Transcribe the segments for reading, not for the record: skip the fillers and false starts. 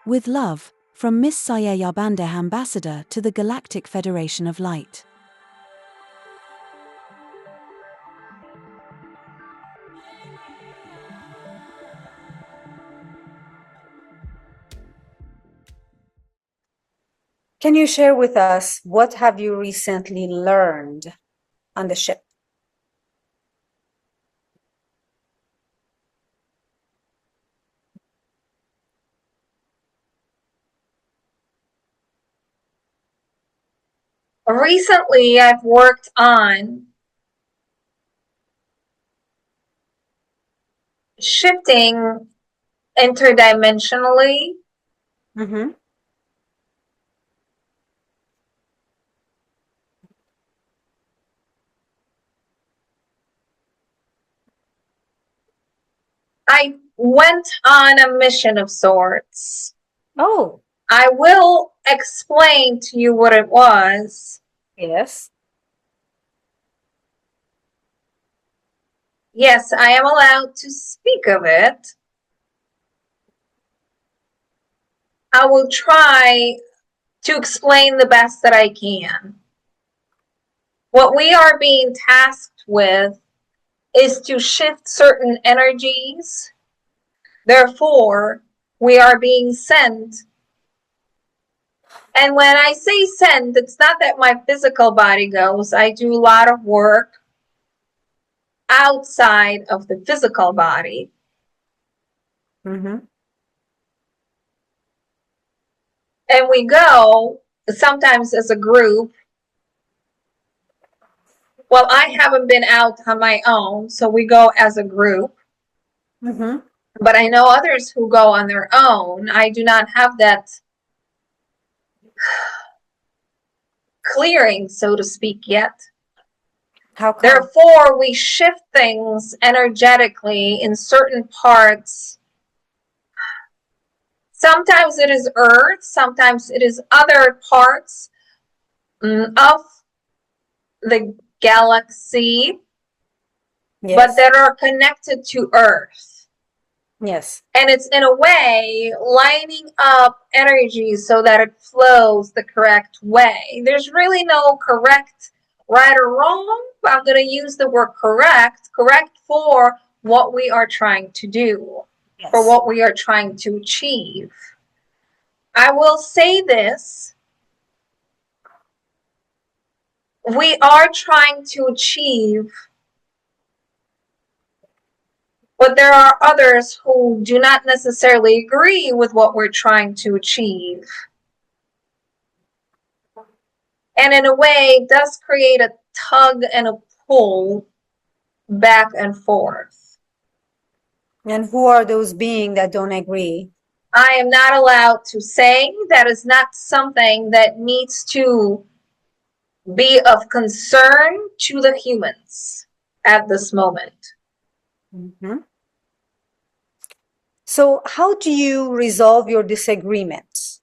With love, from Miss Sayé Yabande, Ambassador to the Galactic Federation of Light. Can you share with us what have you recently learned on the ship? Recently, I've worked on shifting interdimensionally. Mm-hmm. I went on a mission of sorts. Oh, I will explain to you what it was. yes. Yes, I am allowed to speak of it. I will try to explain the best that I can. What we are being tasked with is to shift certain energies. Therefore, we are being sent. And when I say sent, it's not that my physical body goes. I do a lot of work outside of the physical body. Mm-hmm. And we go sometimes as a group. Well, I haven't been out on my own, so we go as a group. Mm-hmm. But I know others who go on their own. I do not have that clearing, so to speak, yet. How come? Therefore, we shift things energetically in certain parts. Sometimes it is Earth, sometimes it is other parts of the galaxy, Yes. but that are connected to Earth. Yes. And it's in a way lining up energy so that it flows the correct way. There's really no correct right or wrong. I'm going to use the word correct for what we are trying to do, Yes. for what we are trying to achieve. I will say this. We are trying to achieve, but there are others who do not necessarily agree with what we're trying to achieve. And in a way, does create a tug and a pull back and forth. And who are those beings that don't agree? I am not allowed to say. That is not something that needs to be of concern to the humans at this moment. Mm-hmm. So how do you resolve your disagreements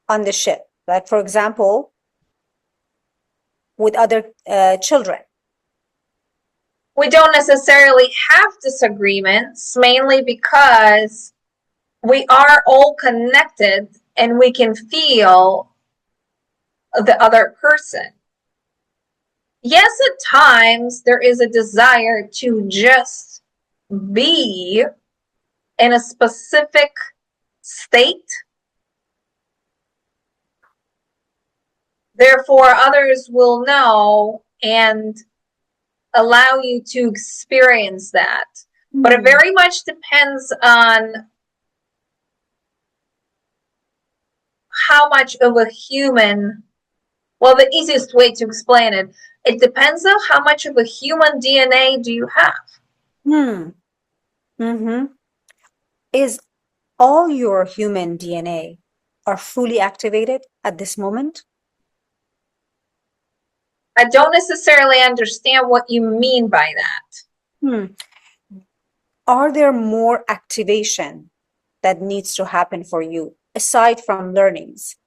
on the ship? Like, for example, with other children. We don't necessarily have disagreements, mainly because we are all connected and we can feel the other person. Yes, at times there is a desire to just be in a specific state. Therefore, others will know and allow you to experience that. But it very much depends on how much of a human, well, the easiest way to explain it, it depends on how much of a human DNA do you have. Mm-hmm. Is all your human DNA are fully activated at this moment? I don't necessarily understand what you mean by that. Are there more activation that needs to happen for you aside from learnings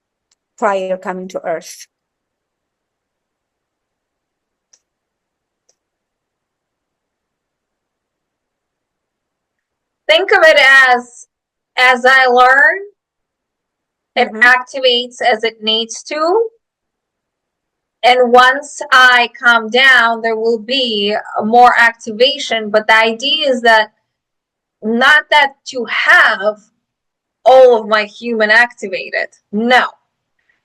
prior coming to Earth? Think of it as I learn, It activates as it needs to. And once I calm down, there will be more activation. But the idea is that not that to have all of my human activated. No.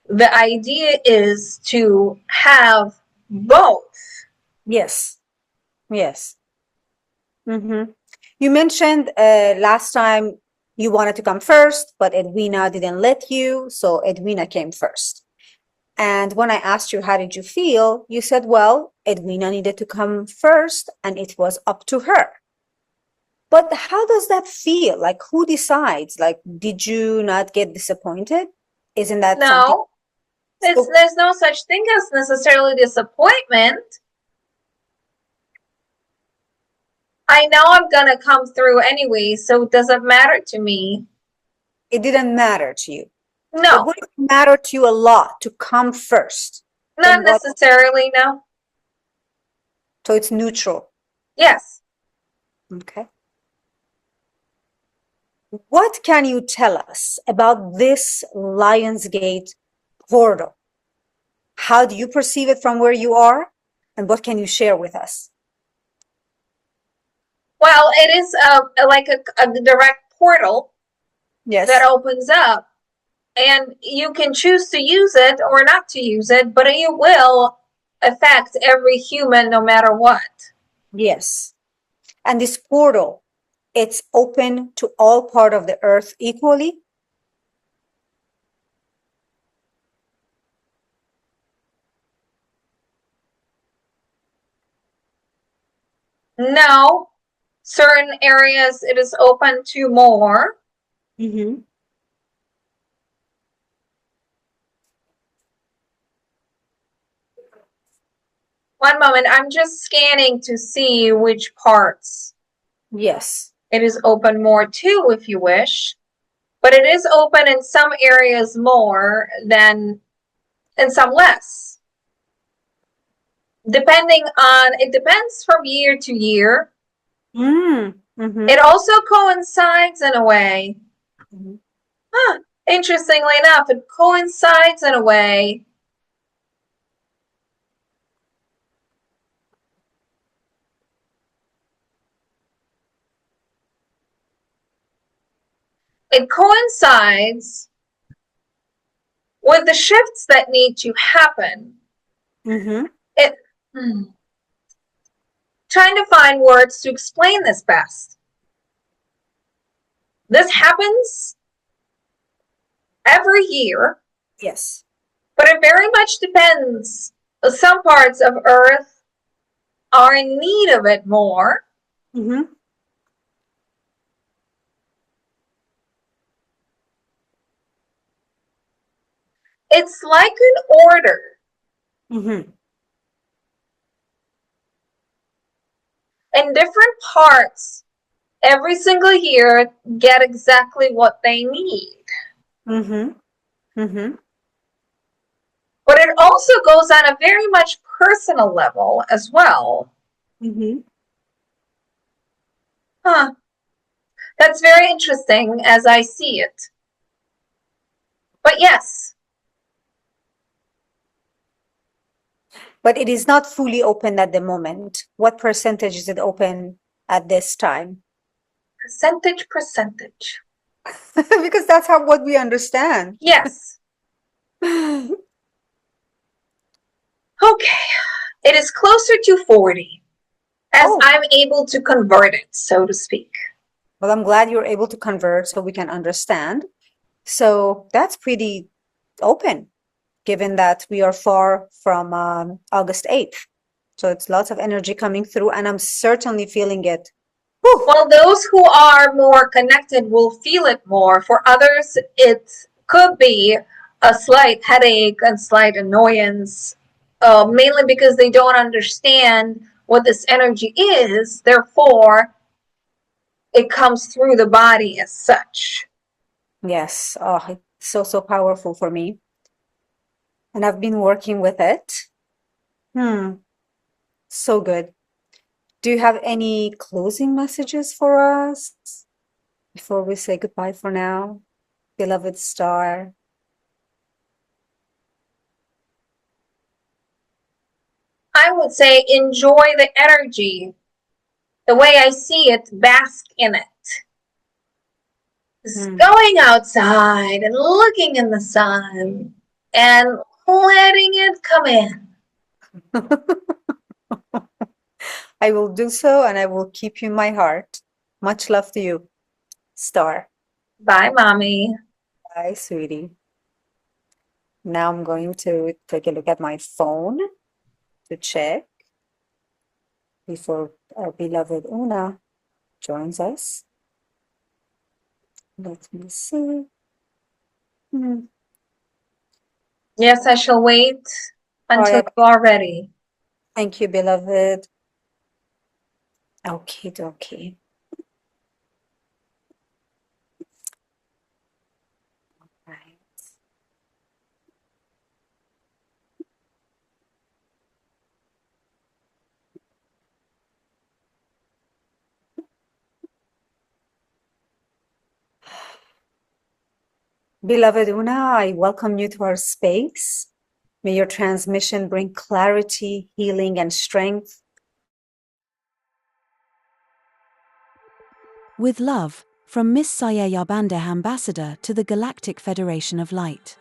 The idea is to have both. Yes. Yes. You mentioned last time you wanted to come first, but Edwina didn't let you, so Edwina came first. And when I asked you, how did you feel? You said, well, Edwina needed to come first, and it was up to her. But how does that feel? Like, who decides? Like, did you not get disappointed? Isn't that something? No, there's no such thing as necessarily disappointment. I know I'm gonna come through anyway, so it doesn't matter to me. It didn't matter to you. No. But would it matter to you a lot to come first? Not necessarily, no. So it's neutral. Yes. Okay. What can you tell us about this Lionsgate portal? How do you perceive it from where you are? And what can you share with us? Well, it is like a direct portal. Yes. That opens up. And you can choose to use it or not to use it, but it will affect every human no matter what. Yes. And this portal, it's open to all part of the earth equally? No. Certain areas it is open to more. One moment, I'm just scanning to see which parts. Yes. It is open more too, if you wish. But it is open in some areas more than in some less. It depends from year to year. It also coincides in a way. Interestingly enough, it coincides in a way. It coincides with the shifts that need to happen. Trying to find words to explain this best. This happens every year. Yes. But it very much depends. Some parts of Earth are in need of it more. It's like an order. And different parts every single year get exactly what they need. But it also goes on a very much personal level as well. That's very interesting as I see it. But yes. But it is not fully open at the moment. What percentage is it open at this time? Percentage. Because that's what we understand. Yes. Okay. It is closer to 40 as I'm able to convert it, so to speak. Well, I'm glad you're able to convert so we can understand. So that's pretty open, given that we are far from August 8th. So it's lots of energy coming through, and I'm certainly feeling it. Whew. Well, those who are more connected will feel it more. For others, it could be a slight headache and slight annoyance, mainly because they don't understand what this energy is. Therefore, it comes through the body as such. Yes. Oh, it's so powerful for me. And I've been working with it. So good. Do you have any closing messages for us before we say goodbye for now, beloved star? I would say enjoy the energy. The way I see it, bask in it. Just going outside and looking in the sun and letting it come in. I will do so, and I will keep you in my heart. Much love to you, Star. Bye, Mommy. Bye, sweetie. Now I'm going to take a look at my phone to check before our beloved Una joins us. Let me see. Yes, I shall wait until yeah. you are ready. Thank you, beloved. Okay, dokie. Right. Beloved Una, I welcome you to our space. May your transmission bring clarity, healing, and strength. With love, from Miss Sayé Ambassador to the Galactic Federation of Light.